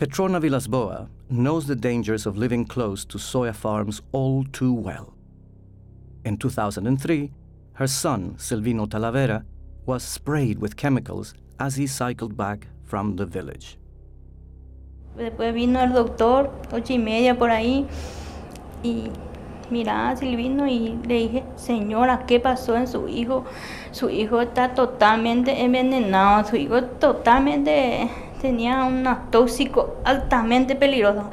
Petrona Villas-Boas knows the dangers of living close to soya farms all too well. In 2003, her son, Silvino Talavera, was sprayed with chemicals as he cycled back from the village. Después vino el doctor, 8:30 por ahí, y miraba a Silvino y le dije, señora, ¿qué pasó en su hijo? Su hijo está totalmente envenenado, su hijo totalmente tenía un tóxico altamente peligroso.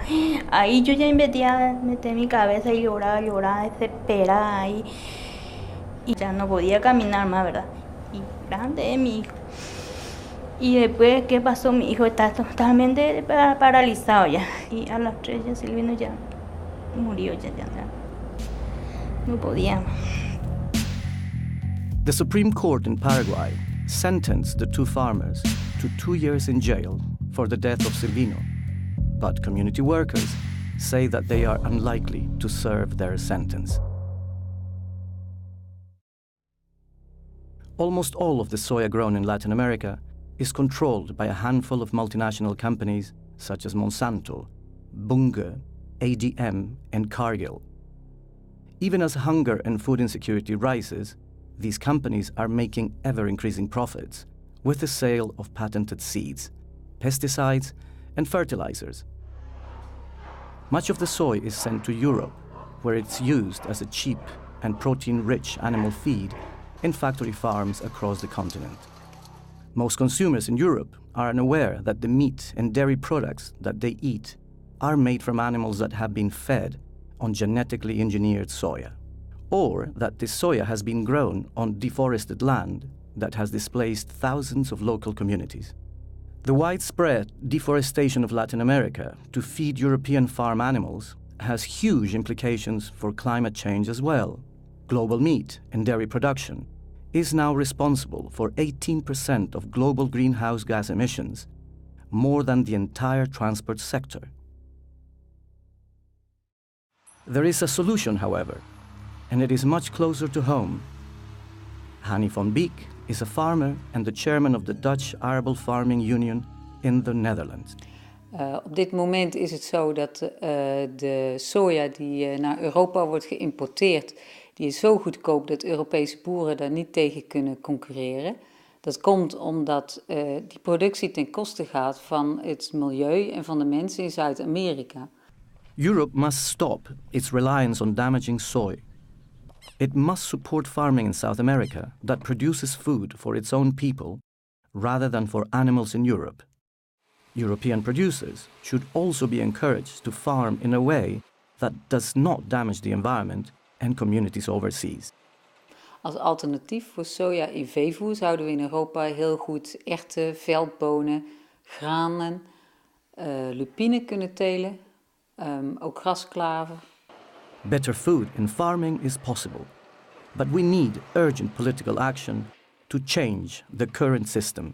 Ahí yo ya metí mi cabeza y lloraba, desesperada ahí. Y ya no podía caminar más, ¿verdad? Y grande es mi hijo. Y después, ¿qué pasó? Mi hijo está totalmente paralizado ya. Y a las 3 ya Silvino ya murió, ya no podía. The Supreme Court in Paraguay sentenced the two farmers to 2 years in jail for the death of Silvino, but community workers say that they are unlikely to serve their sentence. Almost all of the soya grown in Latin America is controlled by a handful of multinational companies such as Monsanto, Bunge, ADM, and Cargill. Even as hunger and food insecurity rises, these companies are making ever-increasing profits with the sale of patented seeds, pesticides, and fertilizers. Much of the soy is sent to Europe, where it's used as a cheap and protein-rich animal feed in factory farms across the continent. Most consumers in Europe are unaware that the meat and dairy products that they eat are made from animals that have been fed on genetically engineered soya, or that this soya has been grown on deforested land that has displaced thousands of local communities. The widespread deforestation of Latin America to feed European farm animals has huge implications for climate change as well. Global meat and dairy production is now responsible for 18% of global greenhouse gas emissions, more than the entire transport sector. There is a solution, however, and it is much closer to home. Hani van Beek is a farmer and the chairman of the Dutch Arable Farming Union in the Netherlands. Op dit moment is het zo dat de soja die naar Europa wordt geïmporteerd, die is zo goedkoop dat Europese boeren daar niet tegen kunnen concurreren. Dat komt omdat die productie ten koste gaat van het milieu en van de mensen in Zuid-Amerika. Europe must stop its reliance on damaging soy. It must support farming in South America that produces food for its own people rather than for animals in Europe. European producers should also be encouraged to farm in a way that does not damage the environment and communities overseas. Als alternatief voor soja in veevoer zouden we in Europa heel goed erwten, veldbonen, granen, lupine kunnen telen, ook grasklaver. Better food in farming is possible, but we need urgent political action to change the current system.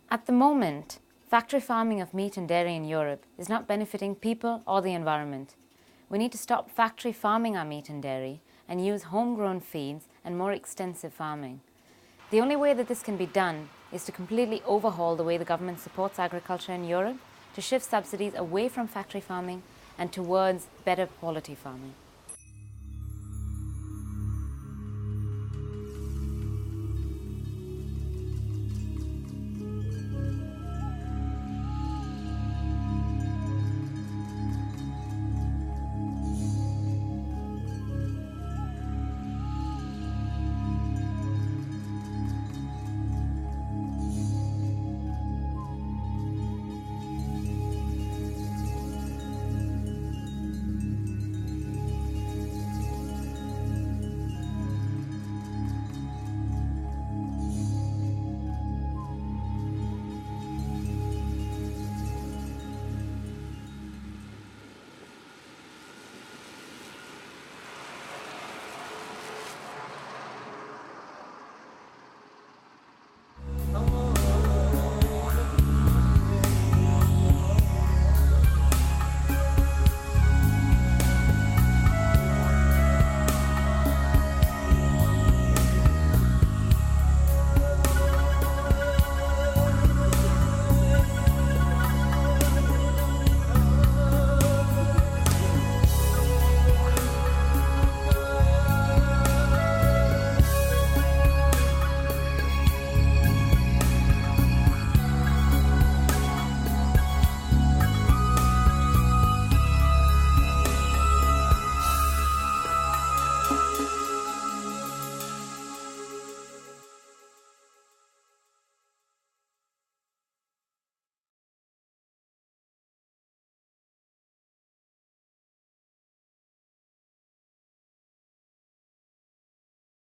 At the moment, factory farming of meat and dairy in Europe is not benefiting people or the environment. We need to stop factory farming our meat and dairy and use homegrown feeds and more extensive farming. The only way that this can be done is to completely overhaul the way the government supports agriculture in Europe, to shift subsidies away from factory farming and towards better quality farming.